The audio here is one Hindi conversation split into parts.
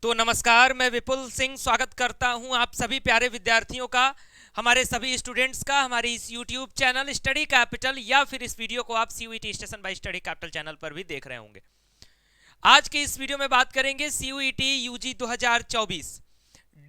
तो नमस्कार, मैं विपुल सिंह स्वागत करता हूं आप सभी प्यारे विद्यार्थियों का, हमारे सभी स्टूडेंट्स का, हमारे इस यूट्यूब चैनल स्टडी कैपिटल या फिर इस वीडियो को आप CUET station bye study capital channel पर भी देख रहे होंगे। आज के इस वीडियो में बात करेंगे सीयूईटी यूजी 2024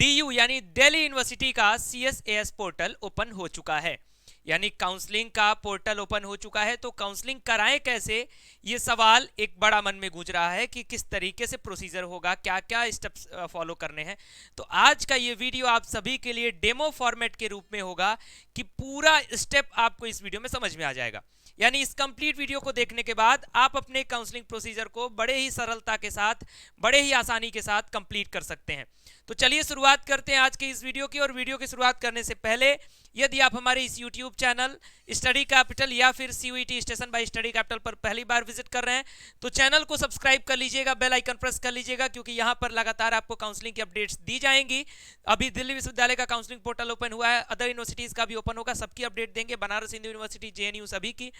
डीयू यानी दिल्ली यूनिवर्सिटी का सीएसएएस पोर्टल ओपन हो चुका है, यानी काउंसलिंग का पोर्टल ओपन हो चुका है। तो काउंसलिंग कराएं कैसे, ये सवाल एक बड़ा मन में गूंज रहा है कि किस तरीके से प्रोसीजर होगा, क्या क्या स्टेप्स फॉलो करने हैं। तो आज का ये वीडियो आप सभी के लिए डेमो फॉर्मेट के रूप में होगा कि पूरा स्टेप आपको इस वीडियो में समझ में आ जाएगा। यानी इस कंप्लीट वीडियो को देखने के बाद आप अपने काउंसलिंग प्रोसीजर को बड़े ही सरलता के साथ, बड़े ही आसानी के साथ कंप्लीट कर सकते हैं। तो चलिए शुरुआत करते हैं आज के इस वीडियो की। और वीडियो की शुरुआत करने से पहले यदि आप हमारे इस यूट्यूब चैनल स्टडी कैपिटल या फिर CUET station bye study capital पर पहली बार विजिट कर रहे हैं तो चैनल को सब्सक्राइब कर लीजिएगा, बेल आइकन प्रेस कर लीजिएगा, क्योंकि यहां पर लगातार आपको काउंसलिंग की अपडेट्स दी जाएंगी। अभी दिल्ली विश्वविद्यालय का काउंसलिंग पोर्टल ओपन हुआ है, अदर यूनिवर्सिटीज का भी ओपन होगा, सबकी अपडेट देंगे, बनारस हिंदू यूनिवर्सिटी, जेएनयू सभी की।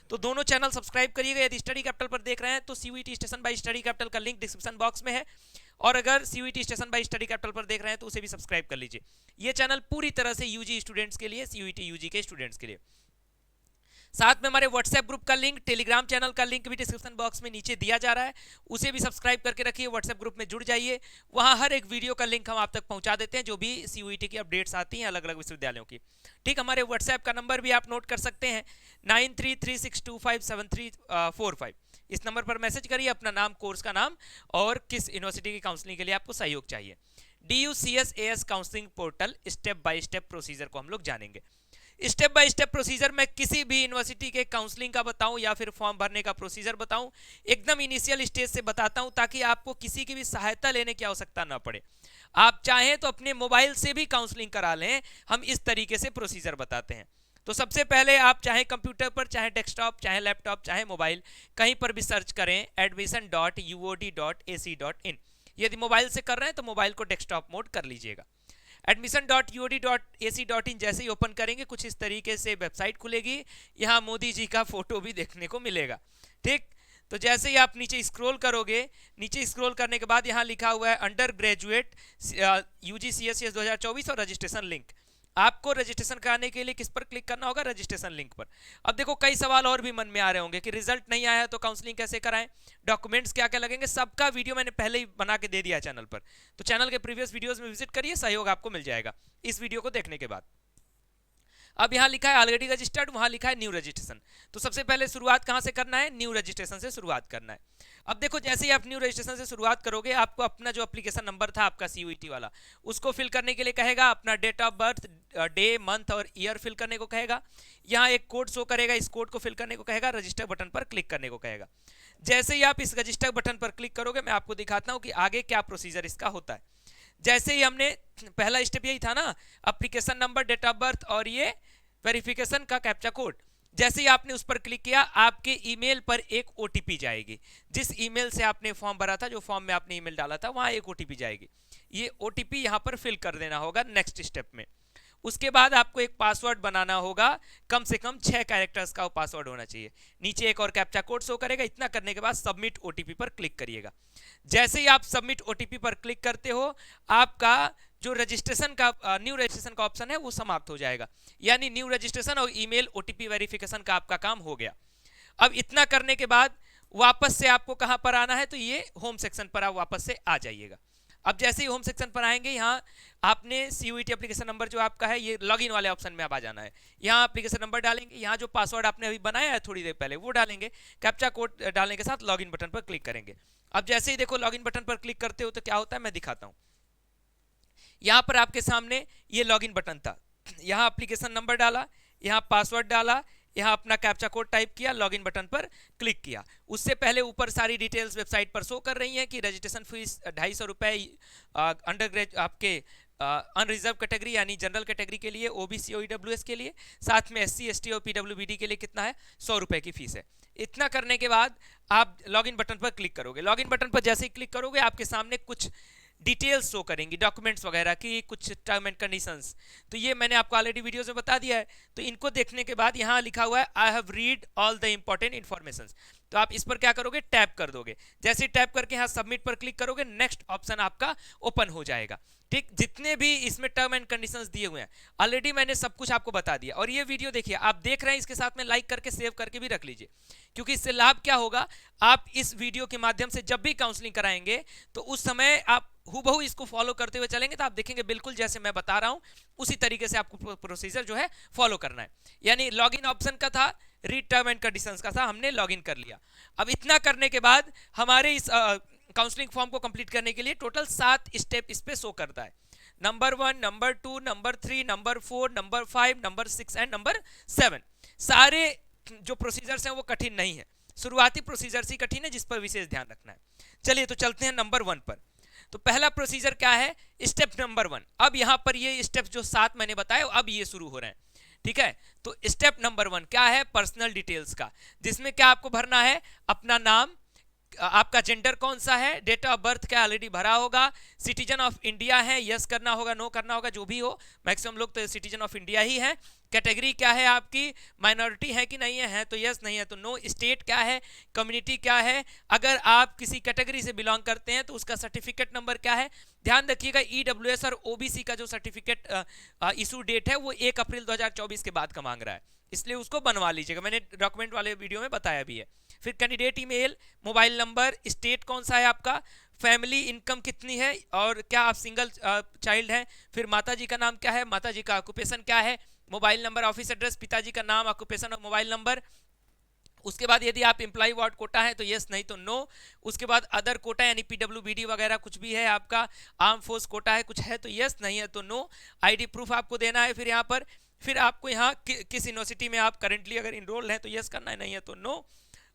तो दोनों चैनल सब्सक्राइब करिएगा। यदि स्टडी कैपिटल पर देख रहे हैं तो CUET station bye study capital का लिंक डिस्क्रिप्शन बॉक्स में है, और अगर CUET station bye study capital पर देख रहे हैं तो उसे भी सब्सक्राइब कर लीजिए। ये चैनल पूरी तरह से यूजी स्टूडेंट्स के लिए, सीयूईटी यूजी के स्टूडेंट्स के लिए। साथ में हमारे व्हाट्सएप ग्रुप का लिंक, टेलीग्राम चैनल का लिंक भी डिस्क्रिप्शन बॉक्स में नीचे दिया जा रहा है, उसे भी सब्सक्राइब करके रखिए। व्हाट्सएप ग्रुप में जुड़ जाइए, वहां हर एक वीडियो का लिंक हम आप तक पहुंचा देते हैं जो भी सीयूईटी की अपडेट्स आती हैं अलग अलग विश्वविद्यालयों की। ठीक, हमारे व्हाट्सएप का नंबर भी आप नोट कर सकते हैं 9336257345। इस नंबर पर मैसेज करिए अपना नाम, कोर्स का नाम और किस यूनिवर्सिटी की काउंसलिंग के लिए आपको सहयोग चाहिए। DUCSAS counselling portal step by step procedure को हम लोग जानेंगे। स्टेप बाय स्टेप प्रोसीजर में किसी भी यूनिवर्सिटी के काउंसलिंग का बताऊं या फिर फॉर्म भरने का प्रोसीजर बताऊं, एकदम इनिशियल स्टेज से बताता हूं ताकि आपको किसी की भी सहायता लेने की आवश्यकता ना पड़े। आप चाहें तो अपने मोबाइल से भी काउंसलिंग करा लें, हम इस तरीके से प्रोसीजर बताते हैं। तो सबसे पहले आप चाहे कंप्यूटर पर, चाहे डेस्कटॉप, चाहे लैपटॉप, चाहे मोबाइल, कहीं पर भी सर्च करें admission.uod.ac.in। यदि मोबाइल से कर रहे हैं तो मोबाइल को डेस्कटॉप मोड कर लीजिएगा। admission.uod.ac.in जैसे ही ओपन करेंगे कुछ इस तरीके से वेबसाइट खुलेगी, यहाँ मोदी जी का फोटो भी देखने को मिलेगा। ठीक, तो जैसे ही आप नीचे स्क्रॉल करोगे, नीचे स्क्रॉल करने के बाद यहाँ लिखा हुआ है अंडर ग्रेजुएट यूजी सीएसएस 2024 और रजिस्ट्रेशन लिंक। आपको रजिस्ट्रेशन कराने के लिए किस पर क्लिक करना होगा? रजिस्ट्रेशन लिंक पर। अब देखो कई सवाल और भी मन में आ रहे होंगे कि रिजल्ट नहीं आया तो काउंसलिंग कैसे कराएं, डॉक्यूमेंट्स क्या क्या लगेंगे, सबका वीडियो मैंने पहले ही बना के दे दिया चैनल पर। तो चैनल के प्रीवियस वीडियोस में विजिट करिए, सहयोग आपको मिल जाएगा इस वीडियो को देखने के बाद। अब यहाँ लिखा है ऑलरेडी रजिस्टर्ड, वहां लिखा है न्यू रजिस्ट्रेशन। तो सबसे पहले शुरुआत कहां से करना है? न्यू रजिस्ट्रेशन से शुरुआत करना है। अब देखो जैसे ही आप न्यू रजिस्ट्रेशन से शुरुआत करोगे, आपको अपना जो एप्लीकेशन नंबर था आपका सीयूईटी वाला, उसको फिल करने के लिए कहेगा, अपना date of birth, day, month और ईयर फिल करने को कहेगा। यहाँ एक कोड शो करेगा, इस कोड को फिल करने को कहेगा, रजिस्टर बटन पर क्लिक करने को कहेगा। जैसे ही आप इस रजिस्टर बटन पर क्लिक करोगे, मैं आपको दिखाता हूँ कि आगे क्या प्रोसीजर इसका होता है। जैसे ही हमने, पहला स्टेप यही था ना, application number, date of birth और ये वेरिफिकेशन का कैप्चा कोड। जैसे ही आपने उस पर क्लिक किया, आपके ईमेल पर एक ओटीपी जाएगी। जिस ईमेल से आपने फॉर्म भरा था, जो फॉर्म में आपने ईमेल डाला था, वहां एक ओटीपी जाएगी। ये ओटीपी यहां पर फिल कर देना होगा नेक्स्ट स्टेप में। उसके बाद आपको एक पासवर्ड बनाना होगा, कम से कम 6 कैरेक्टर्स का वो पासवर्ड होना चाहिए। नीचे एक और कैप्चा कोड शो करेगा। इतना करने के बाद सबमिट ओटीपी पर क्लिक करिएगा। जैसे ही आप सबमिट ओटीपी पर क्लिक करते हो, आपका जो रजिस्ट्रेशन का न्यू रजिस्ट्रेशन का ऑप्शन है वो समाप्त हो जाएगा। यानी न्यू रजिस्ट्रेशन और ईमेल ओटीपी वेरिफिकेशन का आपका काम हो गया। अब इतना करने के बाद वापस से आपको कहां पर आना है? तो ये होम सेक्शन पर आप वापस से आ जाइएगा। अब जैसे ही होम सेक्शन पर आएंगे, यहाँ आपने सीयूईटी एप्लीकेशन नंबर जो आपका है, ये लॉगिन वाले ऑप्शन में आप आ जाना है। यहाँ एप्लीकेशन नंबर डालेंगे, यहाँ जो पासवर्ड आपने अभी बनाया है थोड़ी देर पहले वो डालेंगे, कैप्चा कोड डालने के साथ लॉगिन बटन पर क्लिक करेंगे। अब जैसे ही देखो लॉगिन बटन पर क्लिक करते हो तो क्या होता है मैं दिखाता हूँ। यहाँ पर आपके सामने ये लॉगिन बटन था, यहाँ एप्लीकेशन नंबर डाला, यहाँ पासवर्ड डाला, यहाँ अपना कैप्चा कोड टाइप किया, लॉगिन बटन पर क्लिक किया। उससे पहले ऊपर सारी डिटेल्स वेबसाइट पर शो कर रही हैं कि रजिस्ट्रेशन फीस 250 रुपये अंडर ग्रेड आपके अनरिजर्व कैटेगरी यानी जनरल कैटेगरी के लिए, ओबीसी और ईडब्ल्यूएस के लिए, साथ में एससी एसटी और पीडब्ल्यूबीडी के लिए कितना है? 100 रुपये की फीस है। इतना करने के बाद आप लॉगिन बटन पर क्लिक करोगे। लॉगिन बटन पर जैसे ही क्लिक करोगे, आपके सामने कुछ डिटेल्स शो करेंगी, डॉक्यूमेंट्स वगैरह की, कुछ टर्म एंड कंडीशंस। तो ये मैंने आपको ऑलरेडी वीडियोस में बता दिया है। तो इनको देखने के बाद यहाँ लिखा हुआ है I have read all the important information, तो आप इस पर क्या करोगे, टैप कर दोगे। जैसे टैप करके यहाँ सबमिट पर क्लिक करोगे, नेक्स्ट ऑप्शन आपका ओपन हो जाएगा। ठीक, जितने भी इसमें टर्म एंड कंडीशंस दिए हुए हैं ऑलरेडी मैंने सब कुछ आपको बता दिया। और ये वीडियो देखिए, आप देख रहे हैं, इसके साथ में लाइक करके सेव करके भी रख लीजिए, क्योंकि इससे लाभ क्या होगा, आप इस वीडियो के माध्यम से जब भी काउंसलिंग कराएंगे तो उस समय आप हूबहू इसको फॉलो करते हुए चलेंगे तो आप देखेंगे बिल्कुल जैसे मैं बता रहा हूं उसी तरीके से आपको प्रोसीजर जो है फॉलो करना है। यानी लॉगिन ऑप्शन का था, रीड टर्म एंड कंडीशंस का था, हमने लॉगिन कर लिया। अब इतना करने के बाद हमारे इस काउंसलिंग फॉर्म को कंप्लीट करने के लिए टोटल 7 स्टेप इस पे शो करता है। Number 1, number 2, number 3, number 4, number 5, number 6 and number 7। सारे जो प्रोसीजर्स हैं वो कठिन नहीं है, शुरुआती प्रोसीजर ही कठिन है जिस पर विशेष ध्यान रखना है। चलिए तो चलते हैं नंबर 1 पर। तो पहला प्रोसीजर क्या है, स्टेप नंबर 1। अब यहां पर ये स्टेप जो 7 मैंने बताया अब ये शुरू हो रहे हैं। ठीक है, तो स्टेप नंबर 1 क्या है, पर्सनल डिटेल्स का, जिसमें क्या आपको भरना है, अपना नाम, आपका जेंडर कौन सा है, डेट ऑफ बर्थ क्या ऑलरेडी भरा होगा, सिटीजन ऑफ इंडिया है, यस करना होगा, नो करना होगा, जो भी हो, मैक्सिमम लोग तो सिटीजन ऑफ इंडिया ही है। कैटेगरी क्या है आपकी, माइनॉरिटी है कि नहीं है तो यस, नहीं है तो नो। स्टेट क्या है, कम्युनिटी क्या है, अगर आप किसी कैटेगरी से बिलोंग करते हैं तो उसका सर्टिफिकेट नंबर क्या है। ध्यान रखिएगा ईडब्ल्यूएस और ओबीसी का जो सर्टिफिकेट इशू डेट है वो 1 अप्रैल 2024 के बाद का मांग रहा है, इसलिए उसको बनवा लीजिएगा, मैंने डॉक्यूमेंट वाले वीडियो में बताया भी है। फिर candidate email, mobile number, state कौन सा है आपका, फैमिली इनकम कितनी है और क्या आप सिंगल चाइल्ड हैं, फिर माताजी का नाम क्या है, माताजी का ऑक्यूपेशन क्या है, मोबाइल नंबर, ऑफिस एड्रेस, पिताजी का नाम, ऑक्यूपेशन और मोबाइल नंबर। उसके बाद यदि आप एम्प्लॉय वार्ड कोटा है तो यस, नहीं तो नो। उसके बाद अदर कोटा यानी पीडब्ल्यूबीडी वगैरह कुछ भी है आपका, आर्म फोर्स कोटा है कुछ है तो यस, नहीं है तो नो। आईडी प्रूफ आपको देना है। फिर यहाँ पर फिर आपको यहाँ किस यूनिवर्सिटी में आप करेंटली अगर इनरोल हैं तो यस करना है, नहीं है तो नो।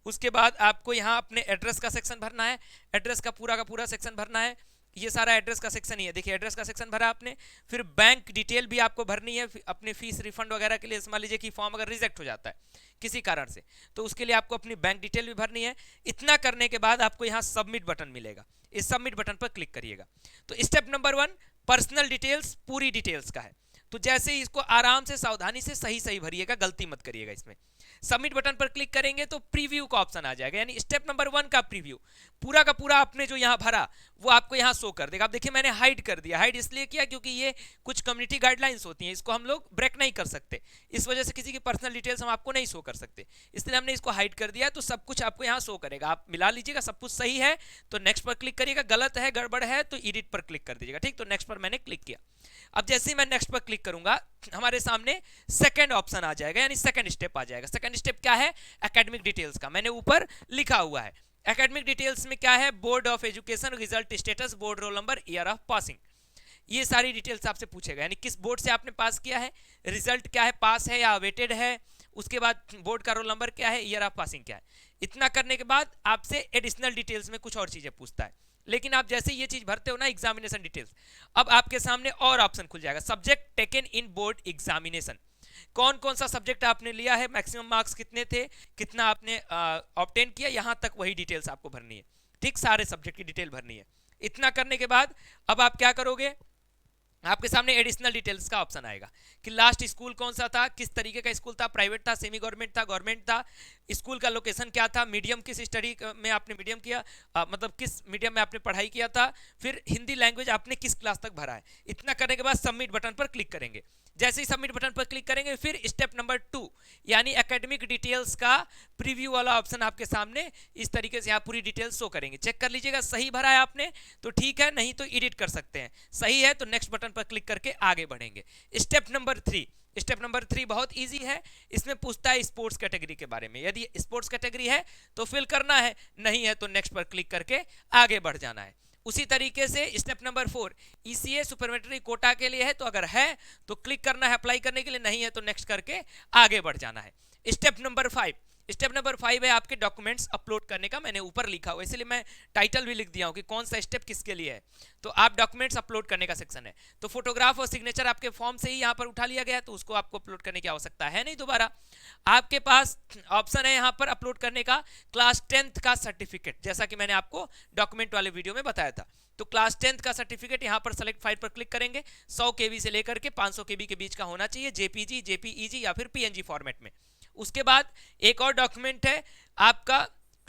उसके बाद आपको यहाँ अपने एड्रेस का सेक्शन भरना है, एड्रेस का पूरा सेक्शन भरना है, ये सारा एड्रेस का सेक्शन ही है, देखिए एड्रेस का सेक्शन भरा आपने। फिर बैंक डिटेल भी आपको भरनी है अपने फीस रिफंड वगैरह के लिए, मान लीजिए कि फॉर्म अगर रिजेक्ट हो जाता है किसी कारण से तो उसके लिए आपको अपनी बैंक डिटेल भी भरनी है। इतना करने के बाद आपको यहाँ सबमिट बटन मिलेगा, इस सबमिट बटन पर क्लिक करिएगा। तो स्टेप नंबर 1 पर्सनल डिटेल्स पूरी डिटेल्स का है, तो जैसे ही इसको आराम से सावधानी से सही भरिएगा, गलती मत करिएगा इसमें। सबमिट बटन पर क्लिक करेंगे तो प्रीव्यू का ऑप्शन आ जाएगा, यानी स्टेप नंबर 1 का प्रीव्यू पूरा का पूरा आपने जो यहाँ भरा वो आपको यहाँ शो कर देगा। आप देखिए मैंने हाइड कर दिया, हाइड इसलिए किया क्योंकि ये कुछ कम्युनिटी गाइडलाइंस होती हैं, इसको हम लोग ब्रेक नहीं कर सकते, इस वजह से किसी की पर्सनल डिटेल्स हम आपको नहीं शो कर सकते, इसलिए हमने इसको हाइड कर दिया। तो सब कुछ आपको यहाँ शो करेगा, आप मिला लीजिएगा, सब कुछ सही है तो नेक्स्ट पर क्लिक करिएगा, गलत है गड़बड़ है तो एडिट पर क्लिक कर दीजिएगा। ठीक, तो नेक्स्ट पर मैंने क्लिक किया। अब जैसे ही मैं नेक्स्ट पर क्लिक करूंगा हमारे सामने सेकंड ऑप्शन आ जाएगा, यानी सेकंड स्टेप आ जाएगा। सेकंड स्टेप क्या है, एकेडमिक डिटेल्स का, मैंने ऊपर लिखा हुआ है। एकेडमिक डिटेल्स में क्या है, board of education, result status, board roll number, year of passing, ये सारी डिटेल्स आपसे पूछेगा, यानी किस बोर्ड से आपने पास किया है, रिजल्ट क्या है, पास है या अवेटेड है, उसके बाद बोर्ड का रोल नंबर क्या है, ईयर ऑफ पासिंग क्या है। इतना करने के बाद आपसे एडिशनल डिटेल्स में कुछ और चीजें पूछता है, लेकिन आप जैसे ये चीज भरते हो ना एग्जामिनेशन डिटेल्स, अब आपके सामने और ऑप्शन खुल जाएगा, subject taken in board examination, कौन कौन सा सब्जेक्ट आपने लिया है, मैक्सिमम मार्क्स कितने थे, कितना आपने ऑब्टेन किया, यहां तक वही डिटेल्स आपको भरनी है। ठीक, सारे सब्जेक्ट की डिटेल भरनी है। इतना करने के बाद अब आप क्या करोगे, आपके सामने एडिशनल डिटेल्स का ऑप्शन आएगा कि लास्ट स्कूल कौन सा था, किस तरीके का स्कूल था, प्राइवेट था, सेमी गवर्नमेंट था, गवर्नमेंट था, स्कूल का लोकेशन क्या था, मीडियम किस स्टडी में आपने मीडियम किया, मतलब किस मीडियम में आपने पढ़ाई किया था, फिर हिंदी लैंग्वेज आपने किस क्लास तक भरा है। इतना करने के बाद सबमिट बटन पर क्लिक करेंगे। जैसे ही सबमिट बटन पर क्लिक करेंगे फिर स्टेप नंबर 2 यानी एकेडमिक डिटेल्स का प्रीव्यू वाला ऑप्शन आपके सामने इस तरीके से यहाँ पूरी डिटेल्स शो करेंगे। चेक कर लीजिएगा सही भरा है आपने तो ठीक है, नहीं तो एडिट कर सकते हैं, सही है तो नेक्स्ट बटन पर क्लिक करके आगे बढ़ेंगे। स्टेप नंबर 3, स्टेप नंबर 3 बहुत इजी है, इसमें पूछता है स्पोर्ट्स कैटेगरी के बारे में, यदि स्पोर्ट्स कैटेगरी है तो फिल करना है, नहीं है तो नेक्स्ट पर क्लिक करके आगे बढ़ जाना है। उसी तरीके से स्टेप नंबर 4 ईसीए सुपरमेटरी कोटा के लिए है तो अगर है तो क्लिक करना है अप्लाई करने के लिए, नहीं है तो नेक्स्ट करके आगे बढ़ जाना है। स्टेप नंबर 5, स्टेप नंबर 5 है आपके डॉक्यूमेंट्स अपलोड करने का, मैंने ऊपर लिखा हुआ इसलिए मैं टाइटल भी लिख दिया हूं कि कौन सा स्टेप किसके लिए है। तो आप डॉक्यूमेंट्स अपलोड करने का सेक्शन है, तो फोटोग्राफ और सिग्नेचर आपके फॉर्म से ही यहां पर उठा लिया गया है तो उसको आपको अपलोड करने की आवश्यकता है नहीं दोबारा। आपके पास ऑप्शन है यहां पर अपलोड करने का क्लास 10th का सर्टिफिकेट, जैसा कि मैंने आपको डॉक्यूमेंट वाले वीडियो में बताया था। तो क्लास 10th का सर्टिफिकेट यहाँ पर सेलेक्ट फाइल पर क्लिक करेंगे, 100 केबी से लेकर के 500 केबी के बीच का होना चाहिए, जेपीजी, जेपीईजी या फिर पीएनजी फॉर्मेट में। उसके बाद एक और डॉक्यूमेंट है आपका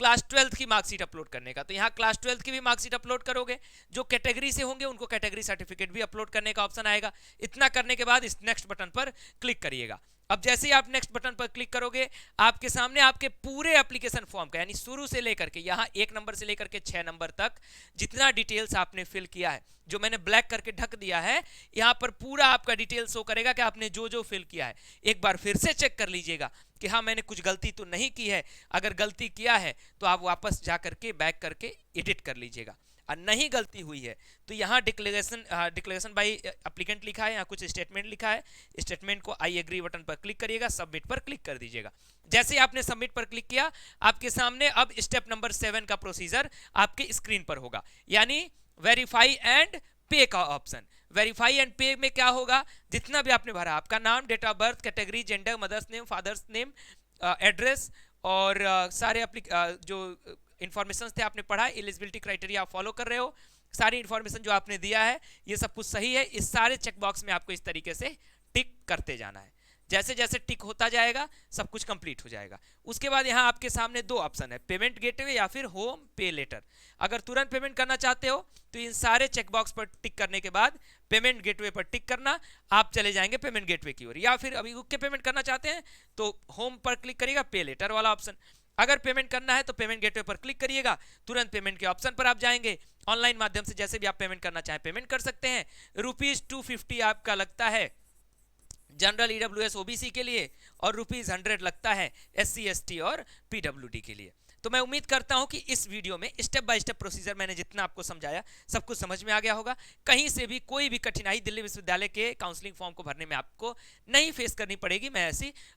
क्लास 12th की मार्कशीट अपलोड करने का। तो यहाँ क्लास 12th की भी मार्कशीट अपलोड करोगे, जो कैटेगरी से होंगे उनको कैटेगरी सर्टिफिकेट भी अपलोड करने का ऑप्शन आएगा। इतना करने के बाद इस नेक्स्ट बटन पर क्लिक करिएगा। अब जैसे ही आप नेक्स्ट बटन पर क्लिक करोगे, आपके सामने आपके पूरे एप्लीकेशन फॉर्म का, यानी शुरू से लेकर के यहाँ 1 नंबर से लेकर के 6 नंबर तक जितना डिटेल्स आपने फिल किया है, जो मैंने ब्लैक करके ढक दिया है, यहाँ पर पूरा आपका डिटेल शो करेगा कि आपने जो जो फिल किया है। एक बार फिर से चेक कर लीजिएगा कि हाँ मैंने कुछ गलती तो नहीं की है। अगर गलती किया है तो आप वापस जा करके बैक करके एडिट कर लीजिएगा, और नहीं गलती हुई है तो यहाँ डिक्लेरेशन बाय एप्लीकेंट लिखा है, यहाँ कुछ स्टेटमेंट लिखा है, स्टेटमेंट को आई एग्री बटन पर क्लिक करिएगा, सबमिट पर क्लिक कर दीजिएगा। जैसे आपने सबमिट पर क्लिक किया, आपके सामने अब स्टेप नंबर 7 का प्रोसीजर आपके स्क्रीन पर होगा, यानी वेरीफाई एंड पे का ऑप्शन। वेरीफाई एंड पे में क्या होगा, जितना भी आपने भरा, आपका नाम, date of birth, category, gender, mother's name, father's name, address और सारे जो इंफॉर्मेशन थे आपने पढ़ा, एलिजिबिलिटी क्राइटेरिया फॉलो कर रहे हो, सारी इंफॉर्मेशन जो आपने दिया है ये सब कुछ सही है। इस सारे चेकबॉक्स में आपको इस तरीके से टिक करते जाना है। जैसे जैसे टिक होता जाएगा सब कुछ कंप्लीट हो जाएगा। उसके बाद यहाँ आपके सामने 2 ऑप्शन है, पेमेंट गेटवे या फिर होम पे लेटर। अगर तुरंत पेमेंट करना चाहते हो तो इन सारे चेकबॉक्स पर टिक करने के बाद पेमेंट गेटवे पर टिक करना, आप चले जाएंगे पेमेंट गेटवे की ओर। या फिर अभी रुक के पेमेंट करना चाहते हैं तो होम पर क्लिक करिएगा, पे लेटर वाला ऑप्शन। अगर पेमेंट करना है तो पेमेंट गेटवे पर क्लिक करिएगा, तुरंत पेमेंट के ऑप्शन पर आप जाएंगे। ऑनलाइन माध्यम से जैसे भी आप पेमेंट करना चाहें पेमेंट कर सकते हैं। ₹250 आपका लगता है जनरल ईडब्ल्यूएस ओबीसी के लिए, और ₹100 लगता है SC ST और PWD के लिए। तो मैं उम्मीद करता हूं कि इस वीडियो में स्टेप बाय स्टेप प्रोसीजर मैंने जितना आपको समझाया सब कुछ समझ में आ गया होगा। कहीं से भी कोई भी कठिनाई दिल्ली विश्वविद्यालय के काउंसलिंग फॉर्म को भरने में आपको नहीं फेस करनी पड़ेगी, मैं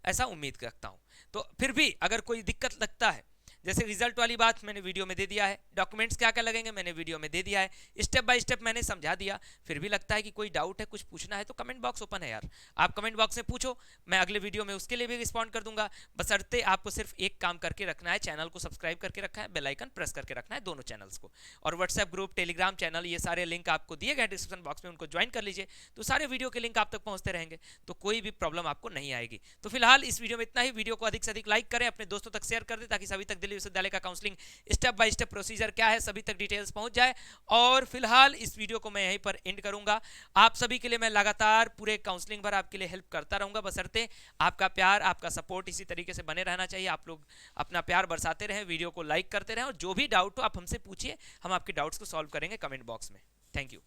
ऐसा उम्मीद रखता हूं। तो फिर भी अगर कोई दिक्कत लगता है, जैसे रिजल्ट वाली बात मैंने वीडियो में दे दिया है, डॉक्यूमेंट्स क्या क्या लगेंगे मैंने वीडियो में दे दिया है, स्टेप बाय स्टेप मैंने समझा दिया, फिर भी लगता है कि कोई डाउट है, कुछ पूछना है, तो कमेंट बॉक्स ओपन है यार, आप कमेंट बॉक्स में पूछो, मैं अगले वीडियो में उसके लिए भी रिस्पॉन्ड कर दूंगा। बशर्ते आपको सिर्फ एक काम करके रखना है, चैनल को सब्सक्राइब करके रखना है, बेल आइकन प्रेस करके रखना है, दोनों चैनल्स को। और व्हाट्सएप ग्रुप, टेलीग्राम चैनल, ये सारे लिंक आपको दिए गए डिस्क्रिप्शन बॉक्स में, उनको ज्वाइन कर लीजिए, तो सारे वीडियो के लिंक आप तक पहुंचते रहेंगे, तो कोई भी प्रॉब्लम आपको नहीं आएगी। तो फिलहाल इस वीडियो में इतना ही। वीडियो को अधिक से अधिक लाइक करें, अपने दोस्तों तक शेयर कर दें, ताकि सभी तक दिल्ली विश्वविद्यालय का counselling step by step procedure क्या है सभी तक डिटेल्स पहुंच जाए। और फिलहाल इस वीडियो को मैं यहीं पर एंड करूंगा। आप सभी के लिए मैं लगातार पूरे काउंसलिंग भर आपके लिए हेल्प करता रहूंगा, बशर्ते आपका प्यार, आपका सपोर्ट इसी तरीके से बने रहना चाहिए। आप लोग अपना प्यार बरसाते रहें, वीडियो को लाइक करते रहें, और जो भी डाउट हो आप हमसे पूछिए, हम आपके डाउट्स को सॉल्व करेंगे कमेंट बॉक्स में। Thank you.